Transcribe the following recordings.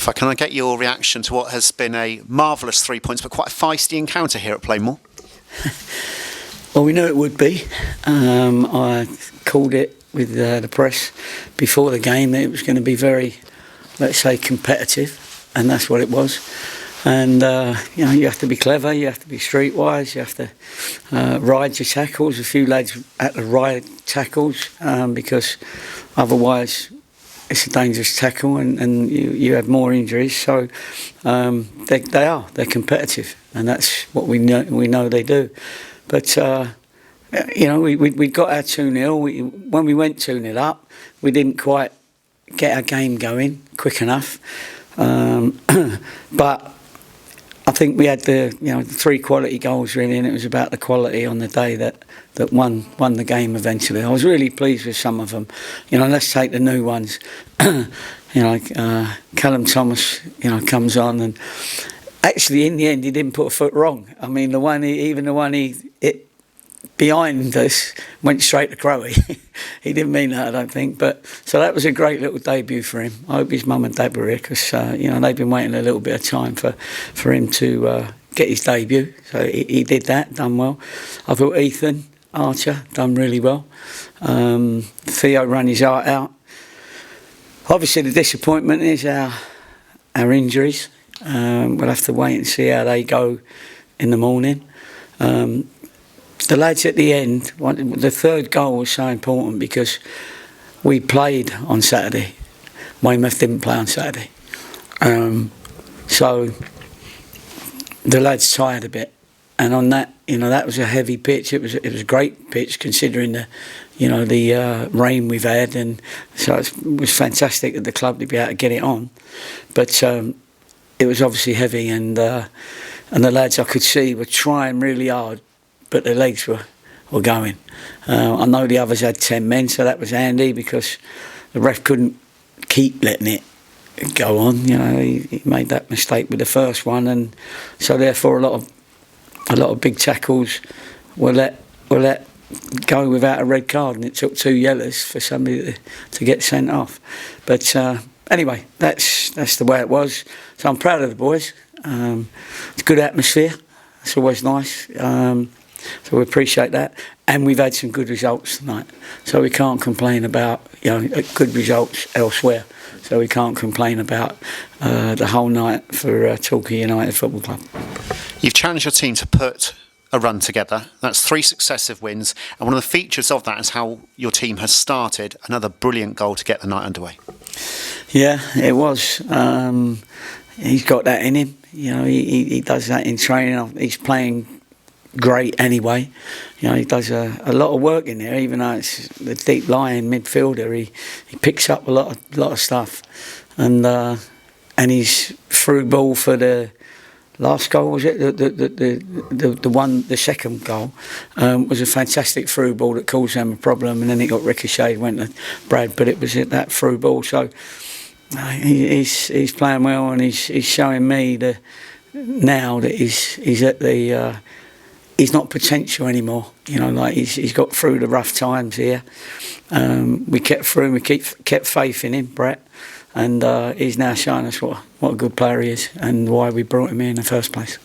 Gaffer, can I get your reaction to what has been a marvellous 3 points, but quite a feisty encounter here at Plainmoor? Well, we knew it would be. I called it with the press before the game that it was going to be very, let's say, competitive, and that's what it was. And you know, you have to be clever, you have to be streetwise, you have to ride your tackles. A few lads had to ride tackles because otherwise it's a dangerous tackle and you have more injuries. So they're competitive, and that's what we know they do. But you know, we got our 2-0. When we went 2-0 up, we didn't quite get our game going quick enough. But I think we had the 3 quality goals really, and it was about the quality on the day that won the game eventually. I was really pleased with some of them. You know, let's take the new ones. You know, Callum Thomas, you know, comes on, and actually in the end he didn't put a foot wrong. I mean, the one he hit behind us went straight to Crowe. He didn't mean that, I don't think. But so that was a great little debut for him. I hope his mum and dad were here, because you know, they've been waiting a little bit of time for him to get his debut. So he did that, done well. I thought Ethan Archer done really well. Theo ran his heart out. Obviously the disappointment is our injuries. We'll have to wait and see how they go in the morning. The lads at the end, the third goal was so important because we played on Saturday. Weymouth didn't play on Saturday. So the lads tired a bit. And on that, you know, that was a heavy pitch. It was a great pitch considering the rain we've had, and so it was fantastic at the club to be able to get it on. But it was obviously heavy, and the lads I could see were trying really hard, but their legs were going. I know the others had 10 men, so that was handy because the ref couldn't keep letting it go on. You know, he made that mistake with the first one, and so therefore a lot of big tackles were let go without a red card, and it took 2 yellows for somebody to get sent off. But anyway, that's the way it was. So I'm proud of the boys. It's a good atmosphere. It's always nice. So we appreciate that, and we've had some good results tonight. So we can't complain about good results elsewhere. So we can't complain about the whole night for Torquay United Football Club. You've challenged your team to put a run together. That's 3 successive wins, and one of the features of that is how your team has started. Another brilliant goal to get the night underway. Yeah, it was. He's got that in him. You know, he does that in training. He's playing great anyway. You know, he does a lot of work in there, even though it's the deep lying midfielder. He picks up a lot of stuff, and his through ball for the last goal, was it the second goal, was a fantastic through ball that caused them a problem, and then it got ricocheted, went to Brad, but it was that through ball. So he's playing well, and he's showing me now that he's at the he's not potential anymore. You know, like he's got through the rough times here. We kept through, we kept faith in him, Brett, and he's now showing us what a good player he is and why we brought him in the first place.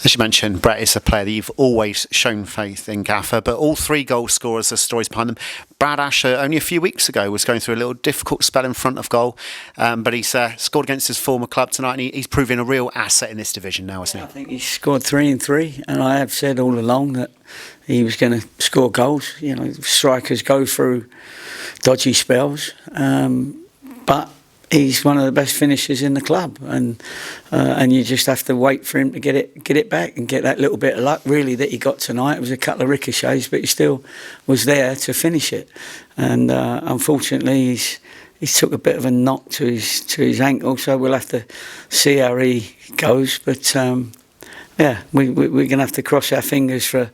As you mentioned, Brett is a player that you've always shown faith in, Gaffer, but all 3 goal scorers, there's stories behind them. Brad Asher, only a few weeks ago, was going through a little difficult spell in front of goal, but he's scored against his former club tonight, and he's proving a real asset in this division now, isn't he? I think he's scored 3 and 3, and I have said all along that he was going to score goals. You know, strikers go through dodgy spells, but he's one of the best finishers in the club, and you just have to wait for him to get it back and get that little bit of luck really that he got tonight. It was a couple of ricochets, but he still was there to finish it. And unfortunately, he's took a bit of a knock to his ankle, so we'll have to see how he goes. But yeah, we're going to have to cross our fingers for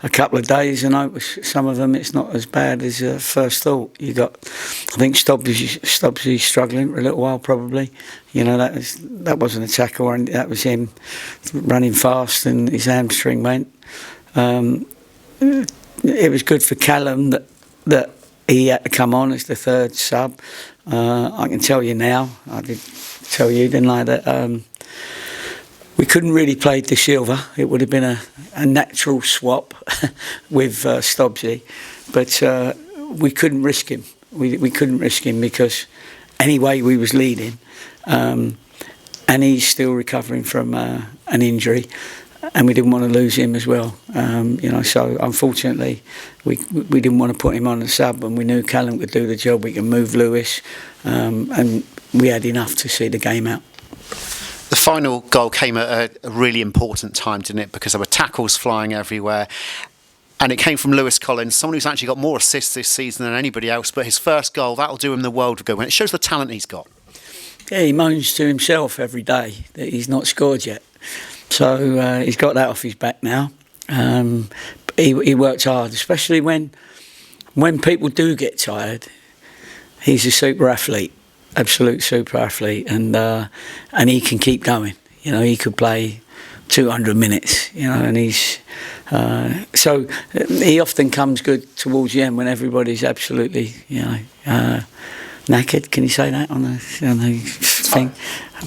a couple of days and hope some of them it's not as bad as first thought. I think Stubbsy's struggling for a little while probably. You know, that wasn't a tackle, and that was him running fast and his hamstring went. It was good for Callum that he had to come on as the third sub. I can tell you now, I did tell you, didn't I, that we couldn't really play De Silva. It would have been a natural swap with Stobbsy, but we couldn't risk him. We couldn't risk him because anyway we was leading, and he's still recovering from an injury, and we didn't want to lose him as well. So unfortunately we didn't want to put him on the sub, and we knew Callum could do the job. We can move Lewis, and we had enough to see the game out. The final goal came at a really important time, didn't it? Because there were tackles flying everywhere. And it came from Lewis Collins, someone who's actually got more assists this season than anybody else. But his first goal, that'll do him the world of good. And it shows the talent he's got. Yeah, he moans to himself every day that he's not scored yet. So he's got that off his back now. He works hard, especially when people do get tired. He's a super athlete. Absolute super athlete, and he can keep going. He could play 200 minutes. And he's so he often comes good towards the end when everybody's absolutely knackered. Can you say that on the thing?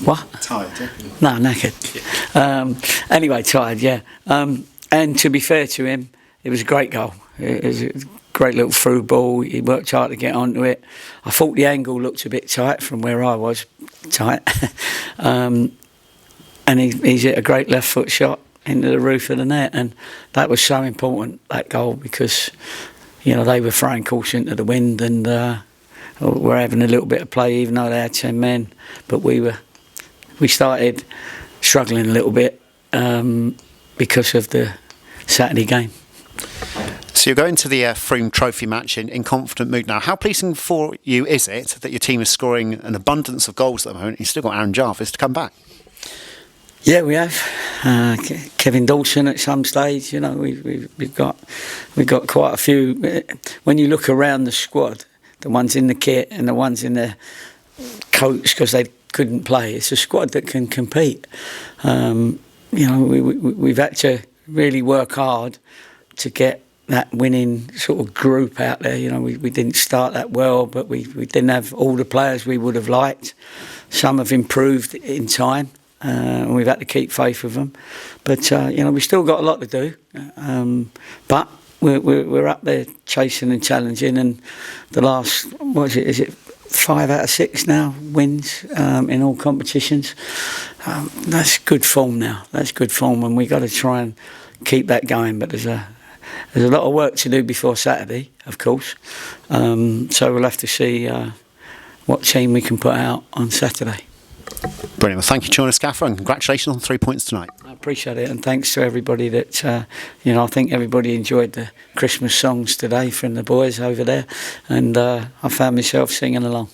What? Tired. Yeah. No, knackered. Yeah. Anyway, tired. Yeah. And to be fair to him, it was a great goal. It was a great little through ball. He worked hard to get onto it. I thought the angle looked a bit tight from where I was, tight. And he's hit a great left foot shot into the roof of the net, and that was so important, that goal, because they were throwing caution to the wind, and were having a little bit of play even though they had 10 men, but we started struggling a little bit because of the Saturday game. So you're going to the Froome Trophy match in confident mood now. How pleasing for you is it that your team is scoring an abundance of goals at the moment? You've still got Aaron Jarvis to come back. Yeah, we have. Kevin Dawson at some stage. We've got quite a few. When you look around the squad, the ones in the kit and the ones in the coach because they couldn't play, it's a squad that can compete. We've had to really work hard to get that winning sort of group out there. We didn't start that well, but we didn't have all the players we would have liked. Some have improved in time, and we've had to keep faith with them. But we've still got a lot to do. But we're up there chasing and challenging, and the last, is it 5 out of 6 now wins in all competitions. That's good form now. That's good form, and we've got to try and keep that going. But there's a lot of work to do before Saturday, of course. So we'll have to see what team we can put out on Saturday. Brilliant. Well, thank you, joining us, Gaffer, and congratulations on 3 points tonight. I appreciate it, and thanks to everybody that, I think everybody enjoyed the Christmas songs today from the boys over there, and I found myself singing along.